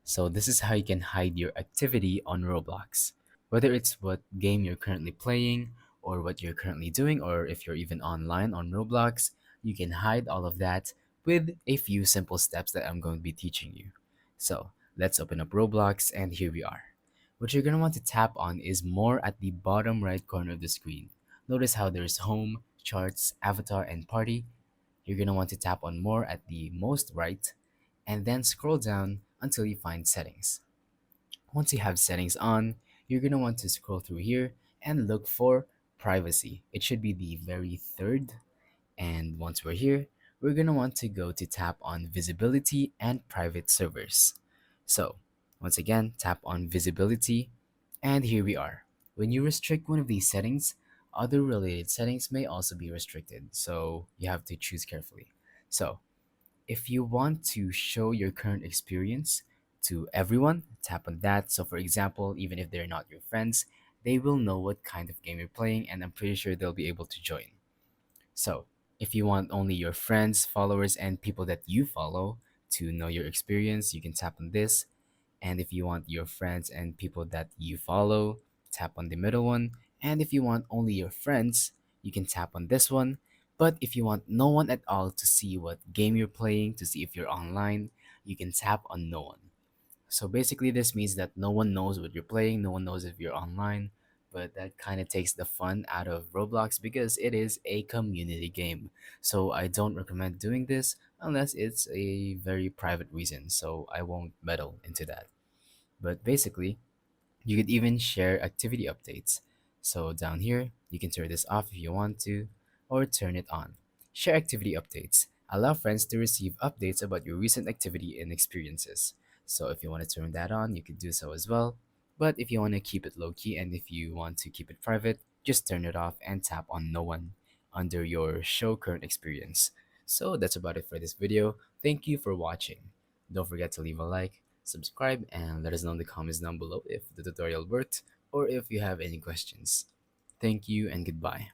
So this is how you can hide your activity on Roblox. Whether it's what game you're currently playing, or what you're currently doing, or if you're even online on Roblox, you can hide all of that with a few simple steps that I'm going to be teaching you. So let's open up Roblox, and here we are. What you're going to want to tap on is more at the bottom right corner of the screen. Notice how there's home, charts, avatar, and party. You're going to want to tap on more at the most right, and then scroll down until you find settings. Once you have settings on, you're going to want to scroll through here and look for privacy. It should be the very third. And once we're here, we're going to want to go to tap on visibility and private servers. So once again, tap on visibility, and here we are. When you restrict one of these settings, other related settings may also be restricted. So you have to choose carefully. So if you want to show your current experience to everyone, tap on that. So, for example, even if they're not your friends, they will know what kind of game you're playing, and I'm pretty sure they'll be able to join. So, if you want only your friends, followers, and people that you follow to know your experience, you can tap on this. And if you want your friends and people that you follow, tap on the middle one. And if you want only your friends, you can tap on this one. But if you want no one at all to see what game you're playing, to see if you're online, you can tap on no one. So basically, this means that no one knows what you're playing, no one knows if you're online, but that kind of takes the fun out of Roblox because it is a community game. So I don't recommend doing this unless it's a very private reason, so I won't meddle into that. But basically, you could even share activity updates. So down here, you can turn this off if you want to, or turn it on. Share activity updates. Allow friends to receive updates about your recent activity and experiences. So if you want to turn that on, you could do so as well. But if you want to keep it low key and if you want to keep it private, just turn it off and tap on no one under your show current experience. So that's about it for this video. Thank you for watching. Don't forget to leave a like, subscribe, and let us know in the comments down below if the tutorial worked or if you have any questions. Thank you and goodbye.